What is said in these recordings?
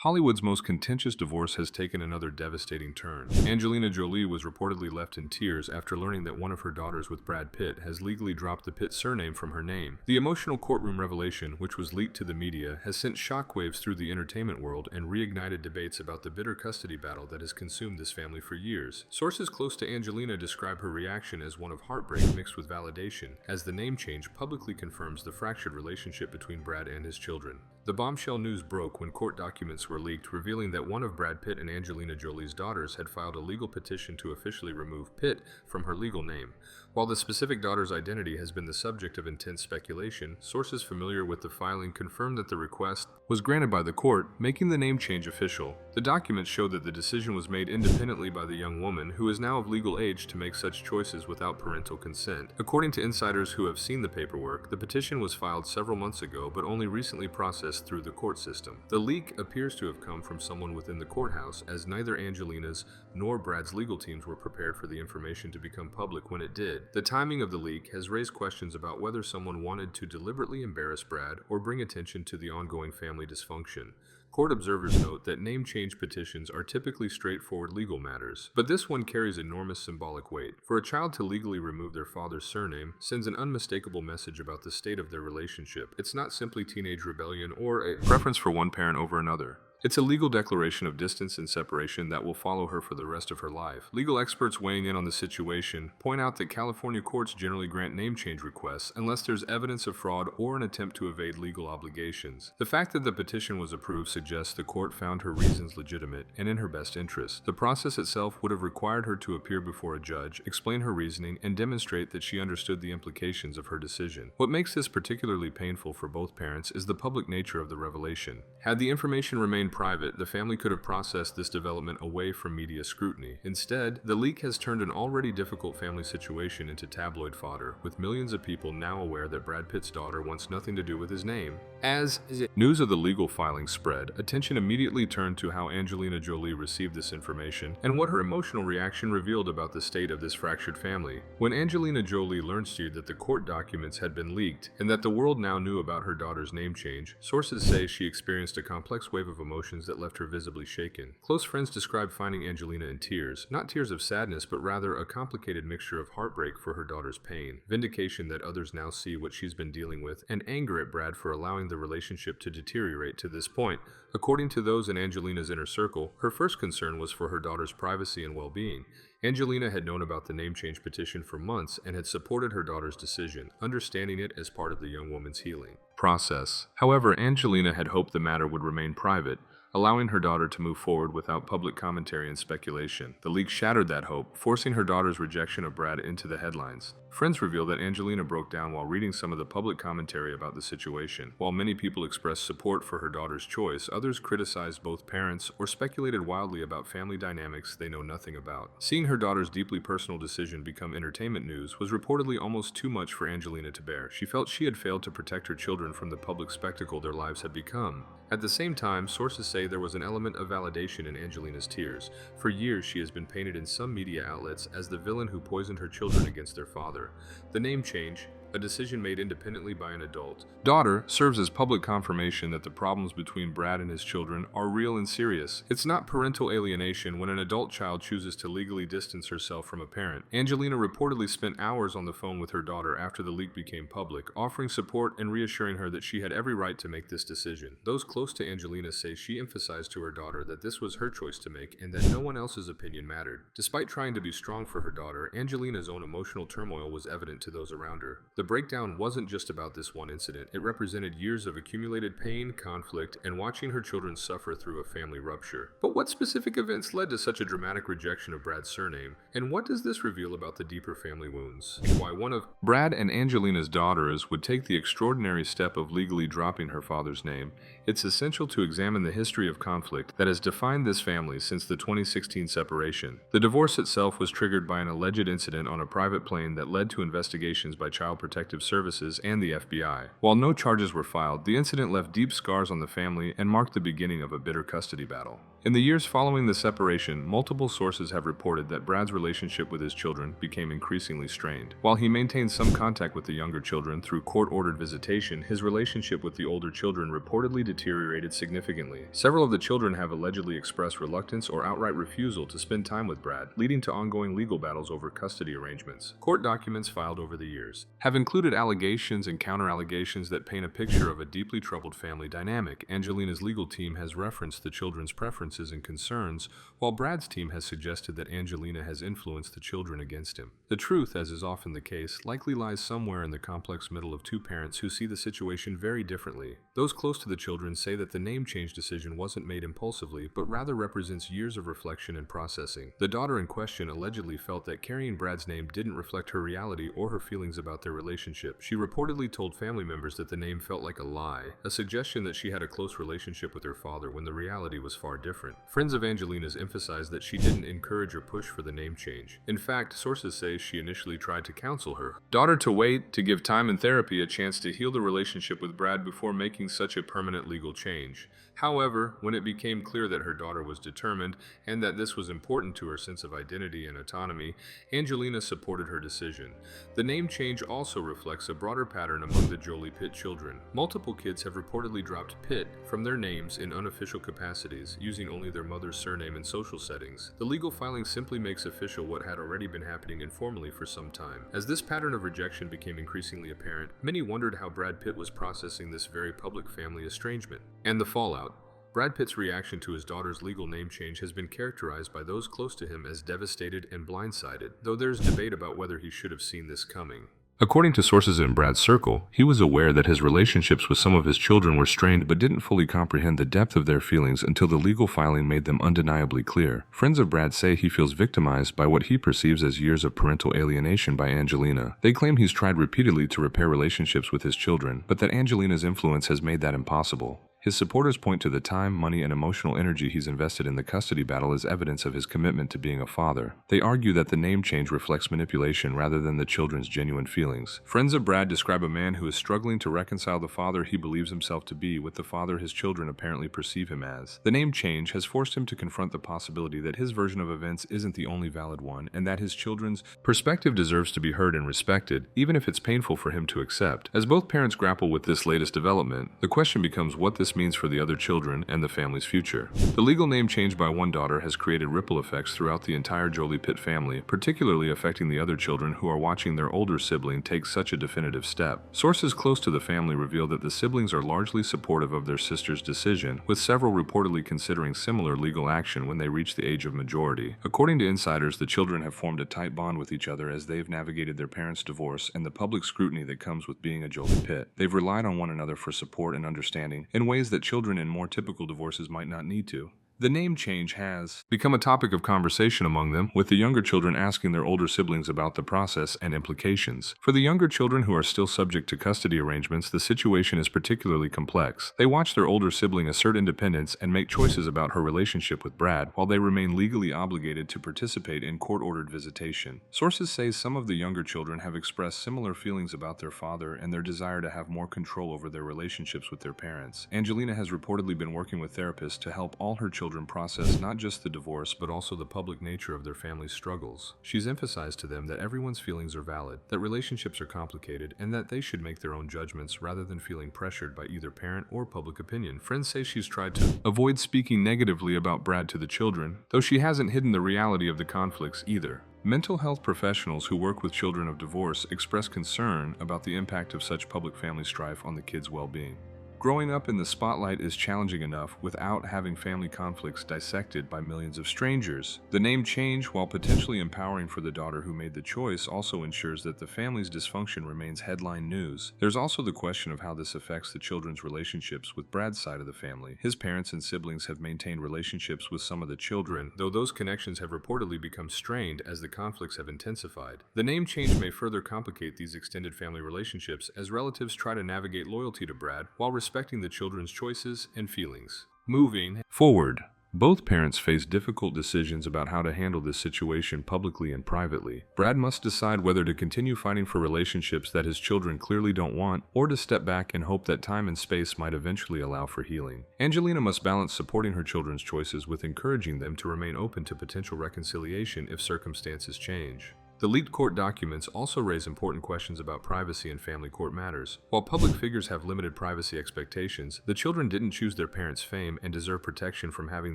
Hollywood's most contentious divorce has taken another devastating turn. Angelina Jolie was reportedly left in tears after learning that one of her daughters with Brad Pitt has legally dropped the Pitt surname from her name. The emotional courtroom revelation, which was leaked to the media, has sent shockwaves through the entertainment world and reignited debates about the bitter custody battle that has consumed this family for years. Sources close to Angelina describe her reaction as one of heartbreak mixed with validation, as the name change publicly confirms the fractured relationship between Brad and his children. The bombshell news broke when court documents were leaked revealing that one of Brad Pitt and Angelina Jolie's daughters had filed a legal petition to officially remove Pitt from her legal name. While the specific daughter's identity has been the subject of intense speculation, sources familiar with the filing confirmed that the request was granted by the court, making the name change official. The documents show that the decision was made independently by the young woman, who is now of legal age to make such choices without parental consent. According to insiders who have seen the paperwork, the petition was filed several months ago but only recently processed through the court system. The leak appears to have come from someone within the courthouse, as neither Angelina's nor Brad's legal teams were prepared for the information to become public when it did. The timing of the leak has raised questions about whether someone wanted to deliberately embarrass Brad or bring attention to the ongoing family dysfunction. Court observers note that name change petitions are typically straightforward legal matters, but this one carries enormous symbolic weight. For a child to legally remove their father's surname sends an unmistakable message about the state of their relationship. It's not simply teenage rebellion or a preference for one parent over another. It's a legal declaration of distance and separation that will follow her for the rest of her life. Legal experts weighing in on the situation point out that California courts generally grant name change requests unless there's evidence of fraud or an attempt to evade legal obligations. The fact that the petition was approved suggests the court found her reasons legitimate and in her best interest. The process itself would have required her to appear before a judge, explain her reasoning, and demonstrate that she understood the implications of her decision. What makes this particularly painful for both parents is the public nature of the revelation. Had the information remained private, the family could have processed this development away from media scrutiny. Instead, the leak has turned an already difficult family situation into tabloid fodder, with millions of people now aware that Brad Pitt's daughter wants nothing to do with his name. As news of the legal filing spread, attention immediately turned to how Angelina Jolie received this information and what her emotional reaction revealed about the state of this fractured family. When Angelina Jolie learned that the court documents had been leaked and that the world now knew about her daughter's name change, sources say she experienced a complex wave of emotions that left her visibly shaken. Close friends describe finding Angelina in tears, not tears of sadness, but rather a complicated mixture of heartbreak for her daughter's pain, vindication that others now see what she's been dealing with, and anger at Brad for allowing the relationship to deteriorate to this point. According to those in Angelina's inner circle, her first concern was for her daughter's privacy and well-being. Angelina had known about the name change petition for months and had supported her daughter's decision, understanding it as part of the young woman's healing process. However, Angelina had hoped the matter would remain private, allowing her daughter to move forward without public commentary and speculation. The leak shattered that hope, forcing her daughter's rejection of Brad into the headlines. Friends reveal that Angelina broke down while reading some of the public commentary about the situation. While many people expressed support for her daughter's choice, others criticized both parents or speculated wildly about family dynamics they know nothing about. Seeing her daughter's deeply personal decision become entertainment news was reportedly almost too much for Angelina to bear. She felt she had failed to protect her children from the public spectacle their lives had become. At the same time, sources say there was an element of validation in Angelina's tears. For years, she has been painted in some media outlets as the villain who poisoned her children against their father. The name change, a decision made independently by an adult daughter, serves as public confirmation that the problems between Brad and his children are real and serious. It's not parental alienation when an adult child chooses to legally distance herself from a parent. Angelina reportedly spent hours on the phone with her daughter after the leak became public, offering support and reassuring her that she had every right to make this decision. Those close to Angelina say she emphasized to her daughter that this was her choice to make and that no one else's opinion mattered. Despite trying to be strong for her daughter, Angelina's own emotional turmoil was evident to those around her. The breakdown wasn't just about this one incident. It represented years of accumulated pain, conflict, and watching her children suffer through a family rupture. But what specific events led to such a dramatic rejection of Brad's surname? And what does this reveal about the deeper family wounds? Why one of Brad and Angelina's daughters would take the extraordinary step of legally dropping her father's name? It's essential to examine the history of conflict that has defined this family since the 2016 separation. The divorce itself was triggered by an alleged incident on a private plane that led to investigations by Child Protective Protective Services and the FBI. While no charges were filed, the incident left deep scars on the family and marked the beginning of a bitter custody battle. In the years following the separation, multiple sources have reported that Brad's relationship with his children became increasingly strained. While he maintained some contact with the younger children through court-ordered visitation, his relationship with the older children reportedly deteriorated significantly. Several of the children have allegedly expressed reluctance or outright refusal to spend time with Brad, leading to ongoing legal battles over custody arrangements. Court documents filed over the years have included allegations and counter-allegations that paint a picture of a deeply troubled family dynamic. Angelina's legal team has referenced the children's preferences and concerns, while Brad's team has suggested that Angelina has influenced the children against him. The truth, as is often the case, likely lies somewhere in the complex middle of two parents who see the situation very differently. Those close to the children say that the name change decision wasn't made impulsively, but rather represents years of reflection and processing. The daughter in question allegedly felt that carrying Brad's name didn't reflect her reality or her feelings about their relationship. She reportedly told family members that the name felt like a lie, a suggestion that she had a close relationship with her father when the reality was far different. Friends of Angelina's emphasized that she didn't encourage or push for the name change. In fact, sources say she initially tried to counsel her daughter to wait, to give time and therapy a chance to heal the relationship with Brad before making such a permanent legal change. However, when it became clear that her daughter was determined and that this was important to her sense of identity and autonomy, Angelina supported her decision. The name change also reflects a broader pattern among the Jolie Pitt children. Multiple kids have reportedly dropped Pitt from their names in unofficial capacities, using only their mother's surname in social settings. The legal filing simply makes official what had already been happening informally for some time. As this pattern of rejection became increasingly apparent, many wondered how Brad Pitt was processing this very public family estrangement and the fallout. Brad Pitt's reaction to his daughter's legal name change has been characterized by those close to him as devastated and blindsided, though there's debate about whether he should have seen this coming. According to sources in Brad's circle, he was aware that his relationships with some of his children were strained but didn't fully comprehend the depth of their feelings until the legal filing made them undeniably clear. Friends of Brad say he feels victimized by what he perceives as years of parental alienation by Angelina. They claim he's tried repeatedly to repair relationships with his children, but that Angelina's influence has made that impossible. His supporters point to the time, money, and emotional energy he's invested in the custody battle as evidence of his commitment to being a father. They argue that the name change reflects manipulation rather than the children's genuine feelings. Friends of Brad describe a man who is struggling to reconcile the father he believes himself to be with the father his children apparently perceive him as. The name change has forced him to confront the possibility that his version of events isn't the only valid one, and that his children's perspective deserves to be heard and respected, even if it's painful for him to accept. As both parents grapple with this latest development, the question becomes what this means for the other children and the family's future. The legal name change by one daughter has created ripple effects throughout the entire Jolie Pitt family, particularly affecting the other children who are watching their older sibling take such a definitive step. Sources close to the family reveal that the siblings are largely supportive of their sister's decision, with several reportedly considering similar legal action when they reach the age of majority. According to insiders, the children have formed a tight bond with each other as they've navigated their parents' divorce and the public scrutiny that comes with being a Jolie Pitt. They've relied on one another for support and understanding in ways that children in more typical divorces might not need to. The name change has become a topic of conversation among them, with the younger children asking their older siblings about the process and implications. For the younger children who are still subject to custody arrangements, the situation is particularly complex. They watch their older sibling assert independence and make choices about her relationship with Brad, while they remain legally obligated to participate in court-ordered visitation. Sources say some of the younger children have expressed similar feelings about their father and their desire to have more control over their relationships with their parents. Angelina has reportedly been working with therapists to help all her children process not just the divorce but also the public nature of their family's struggles. She's emphasized to them that everyone's feelings are valid, that relationships are complicated, and that they should make their own judgments rather than feeling pressured by either parent or public opinion. Friends say she's tried to avoid speaking negatively about Brad to the children, though she hasn't hidden the reality of the conflicts either. Mental health professionals who work with children of divorce express concern about the impact of such public family strife on the kids' well-being. Growing up in the spotlight is challenging enough without having family conflicts dissected by millions of strangers. The name change, while potentially empowering for the daughter who made the choice, also ensures that the family's dysfunction remains headline news. There's also the question of how this affects the children's relationships with Brad's side of the family. His parents and siblings have maintained relationships with some of the children, though those connections have reportedly become strained as the conflicts have intensified. The name change may further complicate these extended family relationships as relatives try to navigate loyalty to Brad while respecting the children's choices and feelings. Moving forward, Both parents face difficult decisions about how to handle this situation publicly and privately. Brad must decide whether to continue fighting for relationships that his children clearly don't want, or to step back and hope that time and space might eventually allow for healing. Angelina must balance supporting her children's choices with encouraging them to remain open to potential reconciliation if circumstances change. The leaked court documents also raise important questions about privacy in family court matters. While public figures have limited privacy expectations, the children didn't choose their parents' fame and deserve protection from having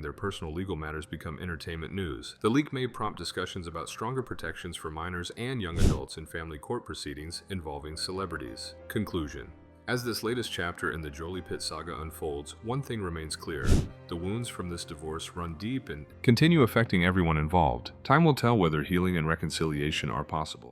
their personal legal matters become entertainment news. The leak may prompt discussions about stronger protections for minors and young adults in family court proceedings involving celebrities. Conclusion. As this latest chapter in the Jolie-Pitt saga unfolds, one thing remains clear. The wounds from this divorce run deep and continue affecting everyone involved. Time will tell whether healing and reconciliation are possible.